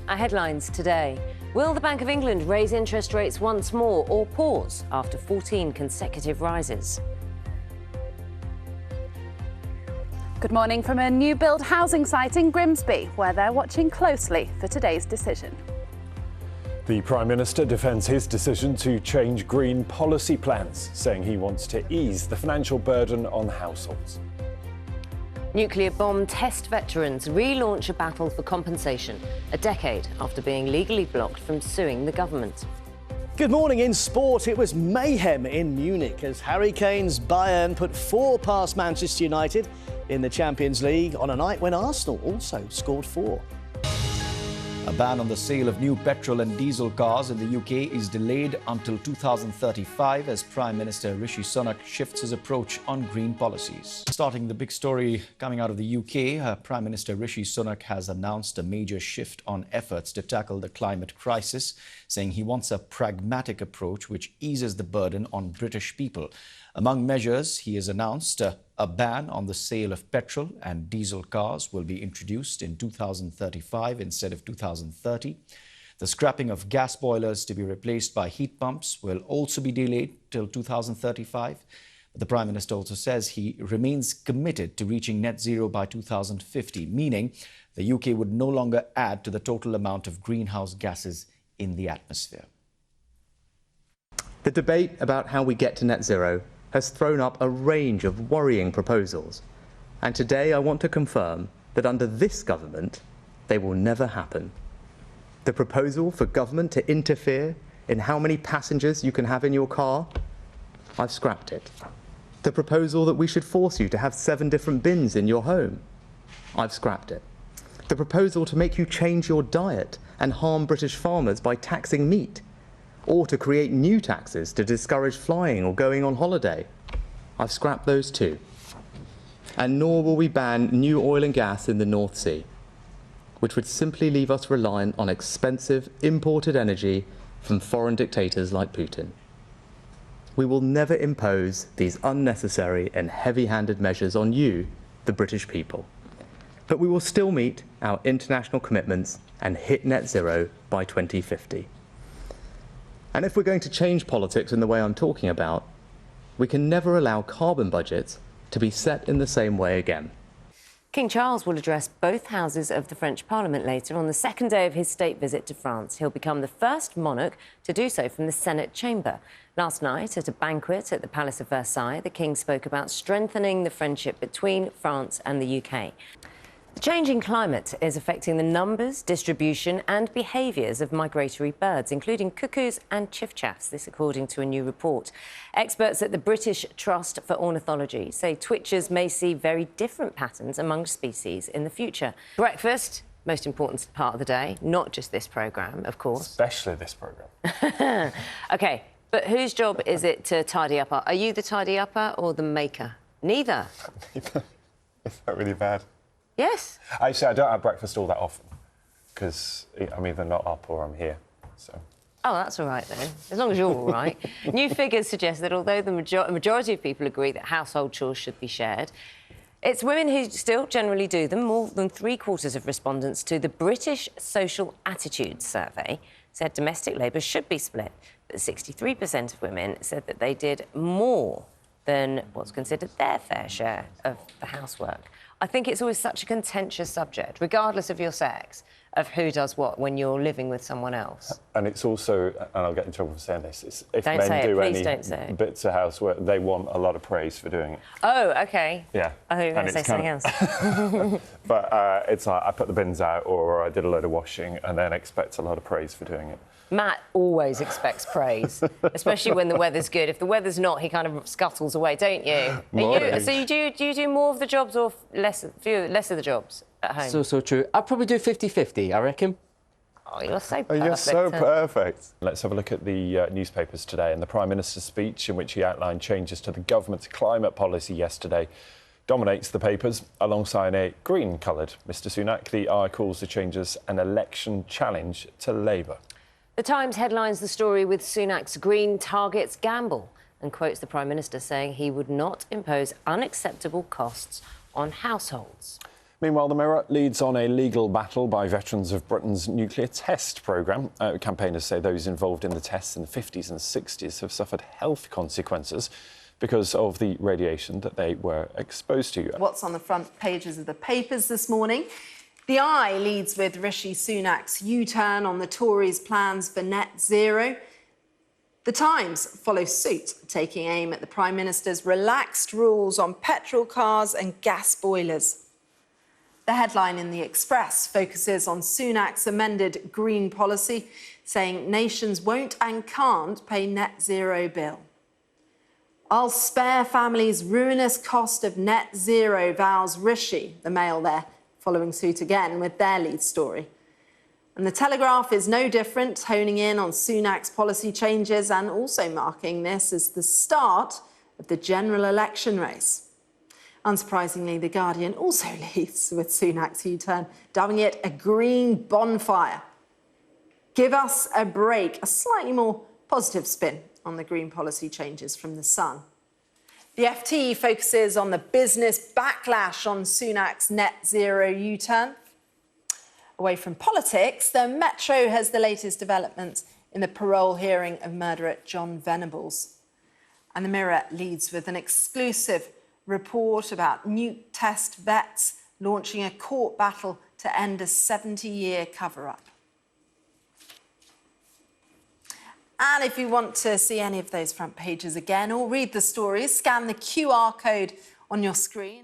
Our headlines today. Will the Bank of England raise interest rates once more or pause after 14 consecutive rises? Good morning from a new build housing site in Grimsby, where they're watching closely for today's decision. The Prime Minister defends his decision to change green policy plans, saying he wants to ease the financial burden on households. Nuclear bomb test veterans relaunch a battle for compensation, a decade after being legally blocked from suing the government. Good morning. In sport, it was mayhem in Munich as Harry Kane's Bayern put 4 past Manchester United in the Champions League on a night when Arsenal also scored 4. A ban on the sale of new petrol and diesel cars in the UK is delayed until 2035 as Prime Minister Rishi Sunak shifts his approach on green policies. Starting the big story coming out of the UK, Prime Minister Rishi Sunak has announced a major shift on efforts to tackle the climate crisis, saying he wants a pragmatic approach which eases the burden on British people. Among measures, he has announced a ban on the sale of petrol and diesel cars will be introduced in 2035 instead of 2030. The scrapping of gas boilers to be replaced by heat pumps will also be delayed till 2035. But the Prime Minister also says he remains committed to reaching net zero by 2050, meaning the UK would no longer add to the total amount of greenhouse gases in the atmosphere. The debate about how we get to net zero has thrown up a range of worrying proposals. And today I want to confirm that under this government, they will never happen. The proposal for government to interfere in how many passengers you can have in your car, I've scrapped it. The proposal that we should force you to have 7 different bins in your home, I've scrapped it. The proposal to make you change your diet and harm British farmers by taxing meat, or to create new taxes to discourage flying or going on holiday, I've scrapped those too. And nor will we ban new oil and gas in the North Sea, which would simply leave us reliant on expensive imported energy from foreign dictators like Putin. We will never impose these unnecessary and heavy-handed measures on you, the British people. But we will still meet our international commitments and hit net zero by 2050. And if we're going to change politics in the way I'm talking about, we can never allow carbon budgets to be set in the same way again. King Charles will address both houses of the French Parliament later on the second day of his state visit to France. He'll become the first monarch to do so from the Senate chamber. Last night, at a banquet at the Palace of Versailles, the King spoke about strengthening the friendship between France and the UK. The changing climate is affecting the numbers, distribution and behaviours of migratory birds, including cuckoos and chiffchaffs, this according to a new report. Experts at the British Trust for Ornithology say twitchers may see very different patterns among species in the future. Breakfast, most important part of the day, not just this programme, of course. Especially this programme. OK, but whose job is it to tidy up? Are you the tidy-upper or the maker? Neither. Is that really bad? Yes. Actually, I don't have breakfast all that often because I'm either not up or I'm here. So. Oh, that's all right, then, as long as you're all right. New figures suggest that although the majority of people agree that household chores should be shared, it's women who still generally do them. More than 3/4 of respondents to the British Social Attitudes Survey said domestic labour should be split, but 63% of women said that they did more than what's considered their fair share of the housework. I think it's always such a contentious subject, regardless of your sex, of who does what when you're living with someone else. And it's also, and I'll get in trouble for saying this, if don't men do any bits of housework, they want a lot of praise for doing it. Oh, OK. Yeah. I thought you were going to say something else. But it's like I put the bins out or I did a load of washing and then expect a lot of praise for doing it. Matt always expects praise, especially when the weather's good. If the weather's not, he kind of scuttles away, don't you? So do you do more of the jobs or less of the jobs at home? So true. I'd probably do 50-50, I reckon. Oh, you're so perfect. You're so perfect. Let's have a look at the newspapers today and the Prime Minister's speech in which he outlined changes to the government's climate policy yesterday dominates the papers alongside a green-coloured Mr Sunak. The Eye calls the changes an election challenge to Labour. The Times headlines the story with Sunak's green targets gamble and quotes the Prime Minister saying he would not impose unacceptable costs on households. Meanwhile, the Mirror leads on a legal battle by veterans of Britain's nuclear test programme. Campaigners say those involved in the tests in the 50s and 60s have suffered health consequences because of the radiation that they were exposed to. What's on the front pages of the papers this morning? The Eye leads with Rishi Sunak's U-turn on the Tories' plans for net zero. The Times follows suit, taking aim at the Prime Minister's relaxed rules on petrol cars and gas boilers. The headline in the Express focuses on Sunak's amended green policy, saying nations won't and can't pay net zero bill. I'll spare families ruinous cost of net zero, vows Rishi. The Mail there following suit again with their lead story. And the Telegraph is no different, honing in on Sunak's policy changes and also marking this as the start of the general election race. Unsurprisingly, The Guardian also leads with Sunak's U-turn, dubbing it a green bonfire. Give us a break, a slightly more positive spin on the green policy changes from The Sun. The FT focuses on the business backlash on Sunak's net zero U-turn. Away from politics, the Metro has the latest developments in the parole hearing of murderer John Venables. And the Mirror leads with an exclusive report about nuke test vets launching a court battle to end a 70-year cover-up. And if you want to see any of those front pages again or read the stories, scan the QR code on your screen.